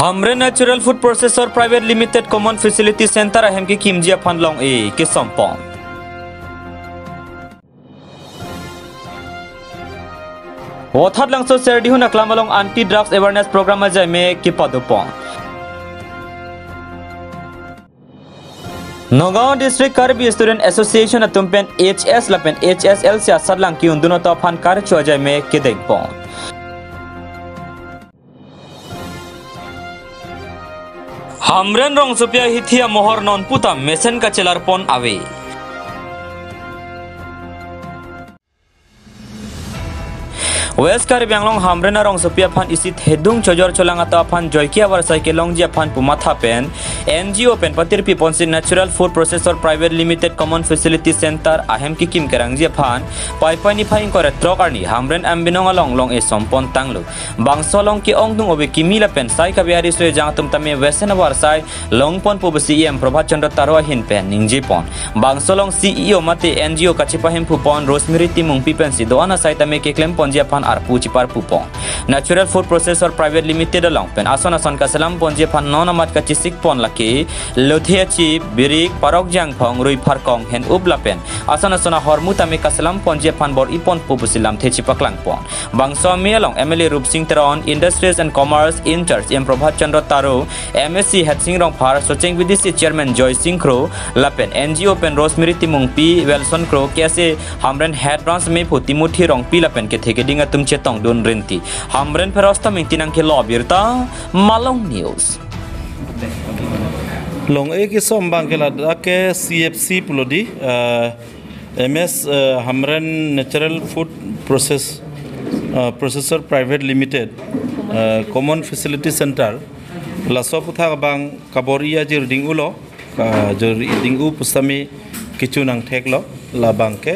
हमरे natural food processor private limited common facility centre अहम की किमजिया फनलोंग ए के संपों ओथार लंगसो सेरडी हुन अक्लामलोंग एंटी ड्रग्स अवेयरनेस प्रोग्राम जामे के पदुपों Nagaon district Karbi student association अतुमपेन एचएस लपेन एचएसएल से असरलंग की उन्दुनो तो फन कार चोजाय में के देखपों हमरेन रोंग सुपिया हिथिया मोहर नॉन पुता मेसन का चलार पोन आवे वेस्ट कार्बी आंगलोंग हमरेन रोंग सुपिया फन इसी हेदुंग चोजर चोलांगा तो फन जॉयकिया वर्षाई के लोंग जिया फन पुमाथा पेन एनजीओ पेन पतिरपी पोंसी natural food processor private limited common facility centre अहम की किम करंग जिया फन पाइपानी फाइन करे ट्रॉकरनी हमरेन एम्बिनोंग अलोंग लोंग ए संपोन तांगलु बांगसोलोंग की ओंगदुंग ओबे किमीला पेन साई का बिहारी सोय जांग तुम तमे वेसन वर्षाई लोंग पोन पुबसी एम प्रभात चंद्र तारवा हिन पेन निंजे पोन बांगसोलोंग सीईओ मते एनजीओ कचिपाहिम फुपोन रोसमेरी तिमुंग पिपेंसी दोआना साइता में के claim Pon Jiya fun arpu cipar pupong natural food processor private limited along pen ason ka salam ponje phan non amat ka cisik pon laki lothia chi birik parok jang phong rui pharkong hen ubla pen ason hormu tame ka salam ponje phan bor ipon pupusilam thechi paklang pon bangso me along MLA Rup Singh Teron Industries and Commerce in charge M Prabhat Chandra Taro MSc Het Singh Rong Phar Socheng VDC chairman Joy Singh Kro lapen NGO pen Rosemary Timung P Wilson Kro kaise hamren head branch me phuti muthi rong pi lapen ke theke dinga tum chetong don renti hamren ferosta mintinang ke lobirta Malong News long ek som bangela ke CFC pulodi MS hamren natural food processor private limited common facility center la soputha bang kaboria jir dingulo jir dingu pusami kichu nang theklo la bangke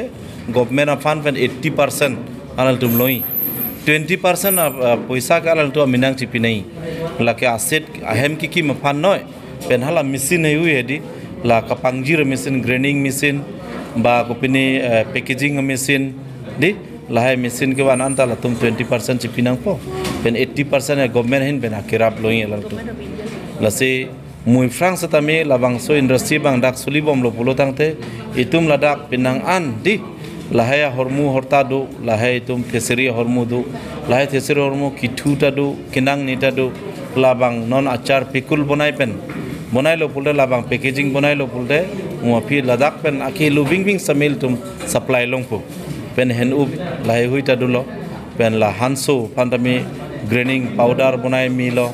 government fund 80% alal tum loi 20% पैसा का अलग तो मिनांग चिपी नहीं ला के asset अहम की मफान नॉय pen हाला machine है हुई है दी ला कपांगजीर मशीन ग्रेनिंग मशीन बा कोपिनी पैकेजिंग मशीन दी ला है मशीन के बाद अंता ला तुम 20% चिपी नंग पो पेन 80% है गवर्नमेंट हिन पेन आकिराब लोई अलग तो ला से मुई फ्रांस तमे ला बांगसो इंडस्ट्री बांग डाक सुली बम लो पुलो तंगते इतुम ला डाक पिनांग आन दी lahaya hormu horta do lahai tum theseri hormu do lahai theseri hormu kithu ta do kinang ni ta do labang non achar pikul bonai pen bonai lo pulde labang packaging bonai lo pulde mo phi ladak pen akhi loving bing samil tum supply longpo pen hen up lahai hui ta do lo pen la hanso pantami graining powder bonai mi lo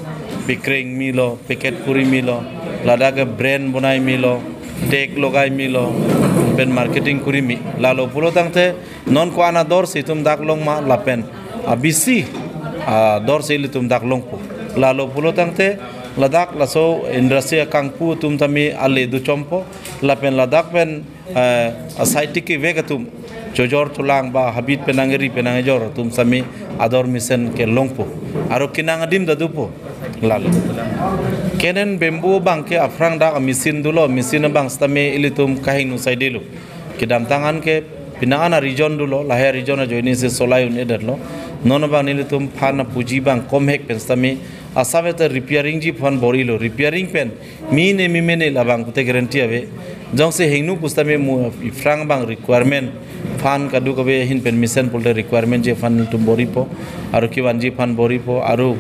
pickering mi lo packet puri mi lo ladak brand bonai mi lo tek logai mi lo pen marketing kurimi lalo pulo tangte non ko ana dor si tum dak long ma lapen abisi dor si tum dak long po lalo pulo tangte ladak laso industry kangpu tum tami ale du chompo lapen ladak pen site ki vegatum jojor tulang ba habit penangeri penangejor tum sami ador misen ke longpo aro kinang adim da dupo lalo kenen bembu bang ke afrang da mesin dulo mesin bang stame ilitum kahin usai delu kidam tangan ke pinana region dulo lahaya region joini se solai un ederlo non bang ilitum phana puji bang kom hek pen stame asaveta repairing ji phon borilo repairing pen mine mimene labang te guarantee ave jong se hengnu pustame frang bang requirement fan kadu kabe hin pen mission polder requirement je fan tum boripo aro kiwan ji fan boripo aro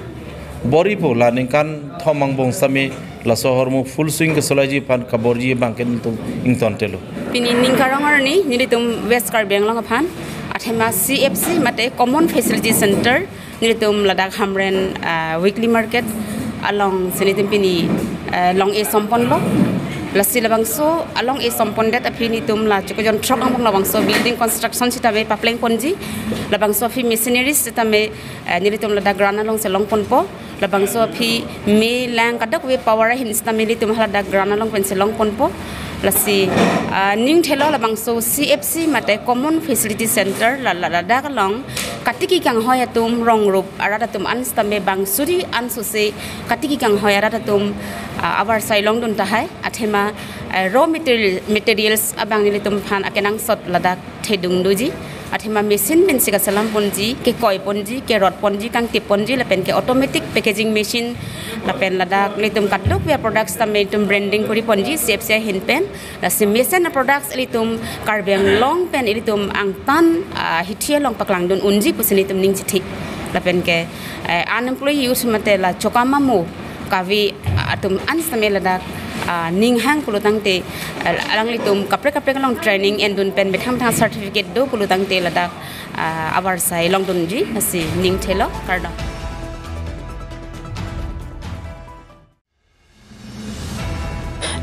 boripo la ningkan thomang bong sami la sohor mu full swing ke solaji pan kaborji bangken tum ington telo pini ningkarang arni nilitum west kar benglong phan athema CFC mate common facility center nilitum ladak hamren weekly market along senitum pini long e sompon lo lasi labangso along e sompon det apini tum la chukojon truck ang labangso building construction sitabe papleng ponji labangso fi machineries sitame nilitum ladak grana long selong ponpo labangso phi me lang kadak we power hin stamili tum hala dak grana long pen selong ponpo lasi ning thelo labangso CFC mate common facility center la dak long katiki kang hoya tum rong rup arada tum anstame bang suri ansuse katiki kang hoya arada tum abar sailong dun tahai athema raw materials abang nilitum phan akenang sot ladak thedung duji athema machine pen sika salam ponji ke koi ponji ke rod ponji kang tip ponji la pen ke automatic packaging machine la pen ladak litum katluk ya products tam litum branding kuri ponji sep se hin pen la simesen products litum karbem long pen litum ang tan hitia long paklang don unji pusinitum ning chithi la pen ke unemployed youth mate la chokama mu kavi atum anstame ladak ning hang pulutang te alang litum kapre long training endun pen betham thang certificate do pulutang te ladak abar sai long dun ji asi ning thelo karda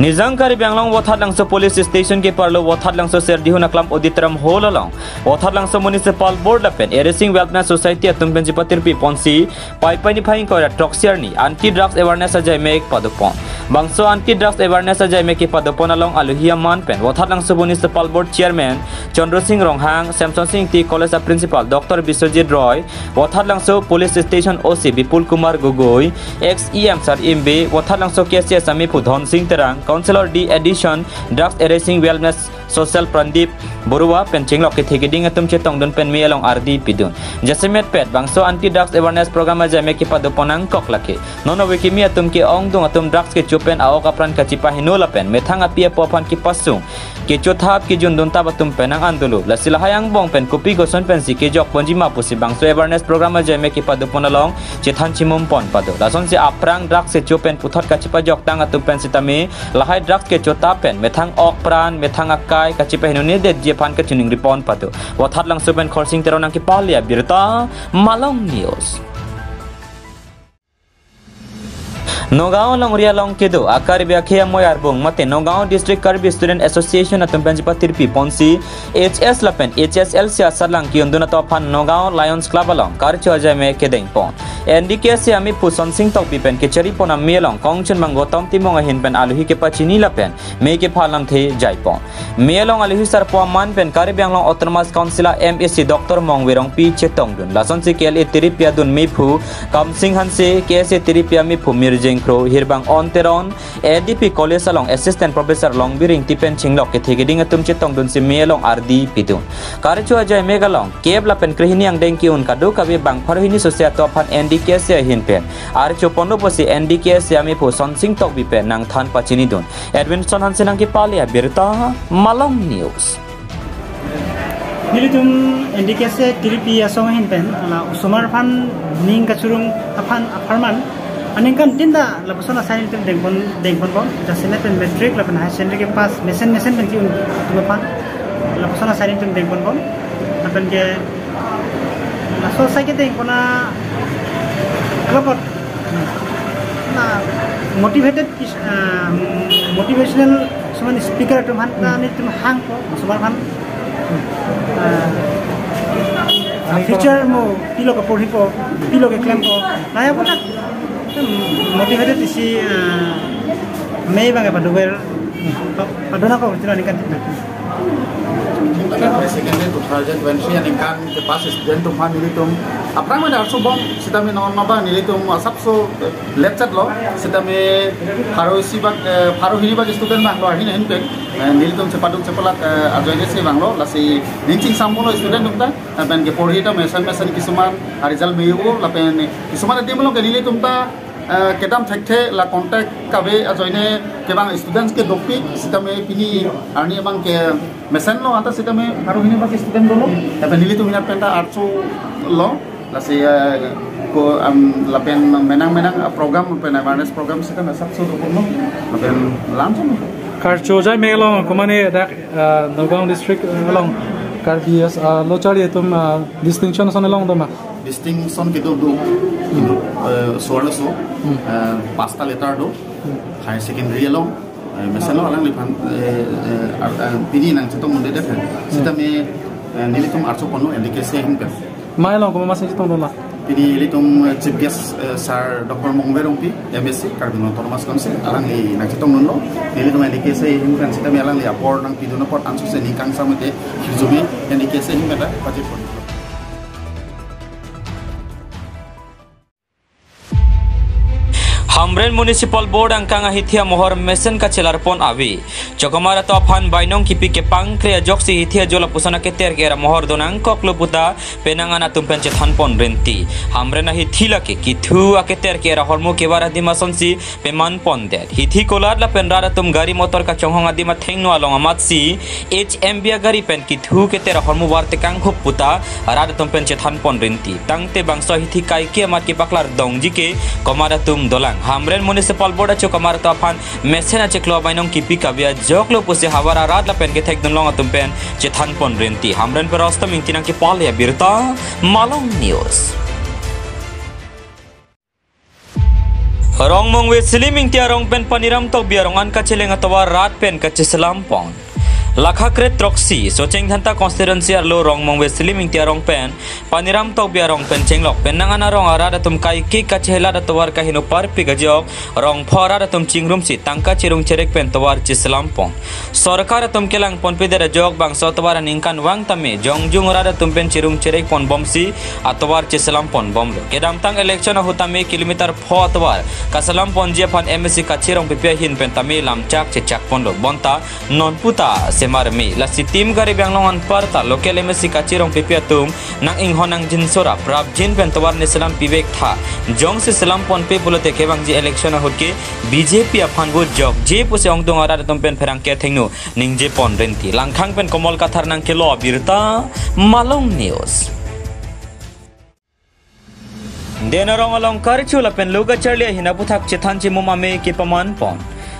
Nizangkari Banglang Wathat Langso Police Station ke parlo Wathat Langso Serdihu Naklam Auditram Hall along Wathat Langso Municipal Board lapen Erasing Wellness Society atum penjipatir pi ponsi pai pani phaing kora toxier ni anti drugs awareness ajai mek padupon bangso anti drugs awareness ajai mek padupon along aluhia man pen Wathat Langso Municipal Board Chairman Chandra Singh Ronghang Samson Singh T College Principal Dr Biswajit Roy Wathat Langso Police Station OC Bipul Kumar Gogoi ex EM Sir MB Wathat Langso KCS Sami Pudhon Singh Terang Councilor D Edition Drugs Erasing Wellness Social Prandip Borua pencing lok ke thegeding atum chetong don pen mi along RD pidun Jasemet pet bangso anti drugs awareness program aja me ke padoponang kok lake nono wiki mi atum ke ong dong atum drugs ke chupen awak apran kacipa hinola pen methang apia popan ki pasung ke chothap ki jun don tabatum penang andulu lasila hayang bong pen kopi goson pen si ke jok ponji mapusi bangso awareness program aja me ke padoponalong chethan chimum pon pado lason si aprang drugs ke chupen puthot kacipa jok tang atum pen sitame lahai drugs ke chotap pen methang ok pran methang akai kacipa hinone de pan ke tuning ripon patu Wathat Langso pen khorsing teronang ki palia birta Malong News Nogao long ria long kedo akar biakhia moyar bong mate Nogao District Karbi Student Association atum penjipa tirpi ponsi HS lapen HSL sia sarlang ki unduna to phan Nogao Lions Club along karcho ajai me kedeng pon NDK se ami puson sing tok bipen ke chari pona melong kongchen mangotom timong hin pen aluhi ke pachini lapen me ke phalam the jai pon melong aluhi sar po man pen Karbi Anglong Autonomous Council MSc Dr Mongwerong P Chetong dun lason se KLA tiripia dun mepu kam sing hanse KSA tiripia mepu mirjeng Kro hirbang on teron ADP College along Assistant Professor Longbiring tipen chinglok ke thegeding atum chetong dun si melong RD pitun karchu ajai megalong kebla pen krihini ang dengki un kadu kabe bang pharhini sosia to phan NDK se hin pen archu pondo posi NDK se ami pu son sing tok bi pen nang than pachini dun Edwinson hansen ang ki palia birta Malong News Nilitum NDK se tiripi asong hin pen ala usumar phan ning kachurung aphan aparman Aningkan tinda lapasona sain itu dengpon pon jasine pen metric lapan high secondary ke pas mesen pen ki lapan lapasona sain itu dengpon pon lapan ke laso sai ke dengpona lapot na motivational seman speaker tu man na ni tu hang ko semar man future mo pilo ka porhi ko pilo ke claim ko naya pun motivated isi Mei bang apa duwer padona ko tira ni kan basically 2020 yang kan ke pas student tu pan ini tum aprang mana arso bom sita me non naba ni tum sabso lecture lo sita me pharo hini bag student bang lo hin pe ni tum sepadung sepalat ajoine se bang lo lasi ningsing sampuno student tum ta ben ke porhi ta mesan kisuman result me yo la pen kisuman dem lo ke ni tum ta kedam thekte la contact kabe ajoine ke bang students ke dopi sita me pini arni bang ke mesen lo ata sita me haru hini bang student dolo tapi nili tu mina penta arso lo la se ko la pen menang program pen awareness program sita me sab so do no la pen langsung karcho jai melong komane dak Nogao district along karbias lochari tum distinction son along doma distinction gitu do soalnya so pasta letter do high secondary along misalnya orang lipan pini nang cetong munde deh sita me nilitum arso pono indikasi yang kan mai long ko masih cetong dola pini nilitum chief guest sir Dr Mongwerong P MSc Karbi Autonomous Council alang li nang cetong nuno nilitum indikasi yang kan sita me alang li apor nang piduna port ansu se nikang samete hizumi indikasi yang ada pajak pon Hamren Municipal Board angkang hithia mohor mesen kacelar pon awi. Chokomara to aphan bainong kipi ke pangkrea joksi hithia jola pusana ke ter kera mohor donang kok luputa penangana tumpen cethan pon renti. Hamren hithila ke kithu ake ter kera hormu ke bara dimasonsi peman pon der. Hithi kolar la penrara tum gari motor ka chonghong adima thengno along amatsi HMB gari pen kithu ke ter hormu warte kang khup puta rada tumpen cethan pon renti. Tangte bangso hithi kai ke amat ke paklar dongji ke komara tum dolang. Hamren Municipal Board acho kamar to aphan mesena cheklo bainong kipi kabia joklo puse hawara rat la pen ke thek dun long atumpen chethan pon renti. Hamren perosta mingtinang ke pal ya birta Malong News. Rong mong we slimming tia rong pen paniram to biarong an ka cheleng atawa rat pen ka cheselam pon. Lakha kret troksi soceng thanta constituency arlo rong mong we slimming tia rong pen paniram to biarong pen chenglok penangana rong arada tum kai ki ka chela da tawar ka hinu par pi gajok rong phora da tum chingrum si tangka chirung cherek pen tawar cheselam pon. Sarkar tum kelang pon pedera jok bang so tawar ningkan wang tame jongjung rada tum pen chirung cherek pon bomsi atawar cheselam pon bomlo. Kedam tang election hutame kilometer pho atawar kasalam pon je phan MSC ka chirong pipia hin pen tame lamchak chechak pon lo bonta non puta semarmi la si tim gari banglongan parta local MSC ka chirong pipia tum nang inghonang jinsora prab jin pen tawar ne salam pibek tha jong se salam pon pe bulote kebang ji election hutke BJP aphan go jok je puse ongdong ara tum pen ferang ke thengnu ning je pon renti langkhang pen komol kathar nang ke lo birta Malong News. Denarong along karchula pen luga charlia hinaputhak chethanchi mumame ke paman pon.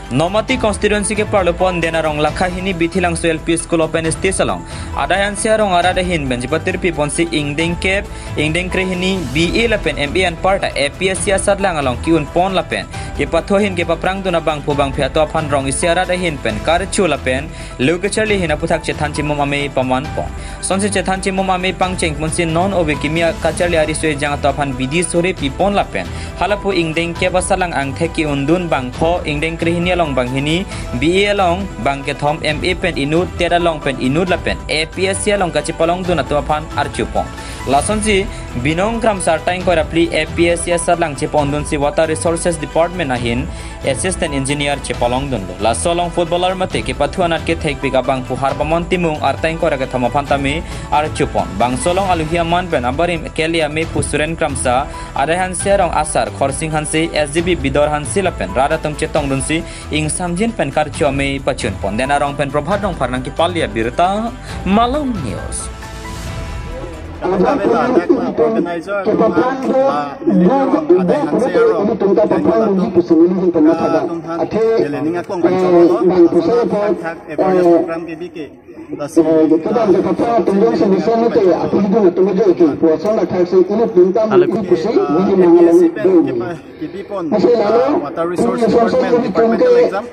Nomati constituency ke parlopon denarong lakha hini bithilang soil peace school open stage along adayan siarong arada hin benjipatir pi ponsi ingdeng kep ingdeng kre hini BA lapen MA and parta APSC asad lang along kiun pon lapen ke pathohin ke paprang tuna bang phubang phiato phan rong isiarada hin pen karchu lapen lugachali hina puthak chethanchi mumame paman pon sonse chethanchi mumame pangcheng ponsi non obe kimia kacharli ariswe jang to phan bidi sore pi pon lapen halapu ingdeng ke basalang ang theki undun bang pho ingdeng kre hini long bang hini BA long bang ke thom MA pen inut tera long pen inut lapen APSC long kachi palong duna to phan archupon lasonji binong gram sartain ko rapli APSC sarlang che pondun si water resources department ahin assistant engineer che palong dun la solong footballer mate ke pathuanat ke thek biga bang puhar pamon timung artain ko ra ke thoma phantami archupon bang solong aluhia man pen abarim kelia me pusuren kramsa adahan serong asar khorsing hansi SGB bidor hansi lapen rada tum chetong dun si ing samjin pen karcho me pachun pon denarong pen probhat dong pharnang ki palia birta Malong News. Organizer ada hanse aro jelening akong kan solo thak awareness program ke bike water resource departmental exam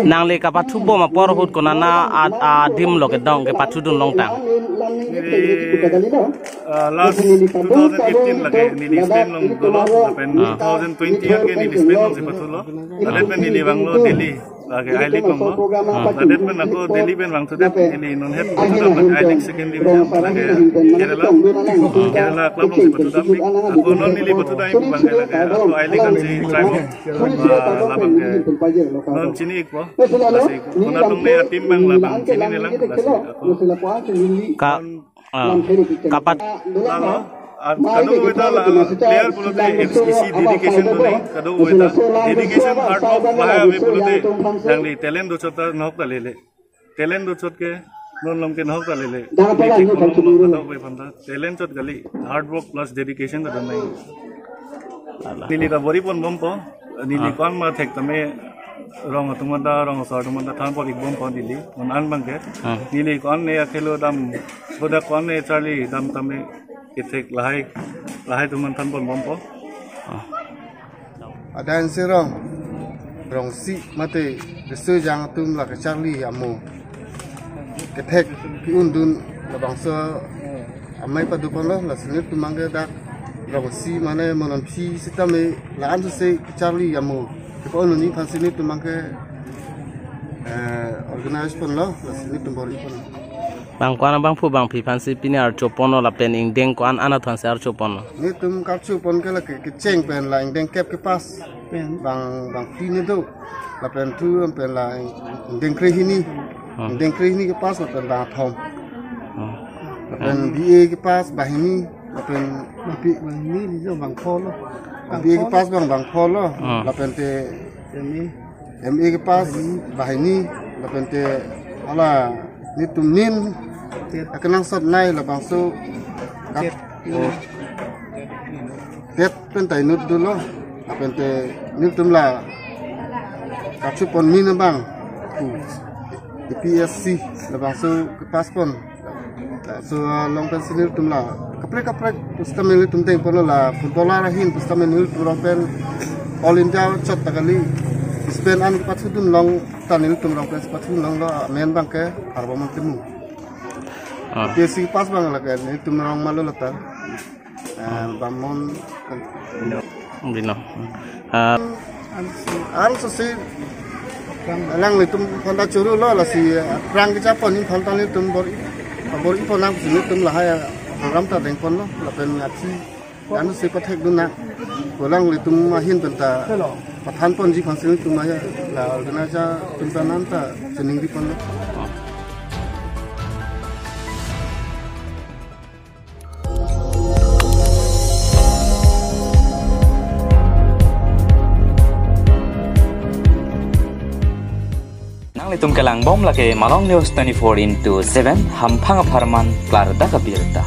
nang le ka pathu bo ma por hut ko na dim lo ke dong ke pathu dun long tang last 2018 lage ni dispen long dolo pen 2020 ke ni dispen long se pathu lo ale pen ni banglo Delhi lage I league long adet pen ako Delhi pen bang sudah ini non het I league second division lage Kerala club long se pathu dam ako non ni pathu dai bang lage ako I league kan si tribe labang ke non chini ko lasi kuna tong ne tim bang labang chini ne lang lasi ako ka kapat Kado weda player pulute FCC dedication tuni kado weda dedication hard work bahaya we pulute dangli talent do chota nok talele talent do chot ke non lom ke nok talele kado we panda talent chot gali hard work plus dedication da nai nili ka bori pon bom po nili kon ma thek tame rong tumanda rong sar tumanda than por bom pon nili on an bang ke nili kon ne akhelo dam boda kon ne charlie dam tame itek lahai tuman tan pon bompo ada yang serong rong si mate desu jang tum la ke charlie amu ketek pi undun la bangsa amai padu pon la senit tumangge dak rong si mane monon pi sitame la ansu se charlie amu ko onuni phan senit tumangge organize pon la senit tumbori pon bang kwana bang pu bang pi fansi pini ar chopono la pen ing deng kwan ana thon se ar chopono ni tum kap chupon ke la ke cheng pen la ing deng kep ke pas bang pi ni do la pen tu pen la deng kre hini ke pas la pen la thom la pen ba ke pas bahini la pen pi bahini ni jo bang phol lo ba ke pas bang phol lo la pen te ma ke pas bahini la pen te ala ni tum nin akan sot nai la bangsu tet pen tai nut dulu pen te nut tum la kap pon min bang PSC la bangsu ke paspon so long pen sinil tum la kaprek pustamil tum te pon la footballer hin pustamil tum long pen all india chot takali Spain an patudun long tanil tum long pen patudun long la men bang ke arbamon temu Desi pas bang la kan itu merong malu la ta bamon bino an so si lang ni tum phanda churu lo la si rang ke chapon ni phanta ni tum bori pon ang si tum la ha ram ta deng pon lo la pen achi an si pathek dun na kolang ni tum ma hin pen ta pathan pon ji khon si tum ma la organiza tum ta nan ta chening di pon lo Litum kelang bom lagi Malong News 24/7 hampang aparman Klarda Kabirta.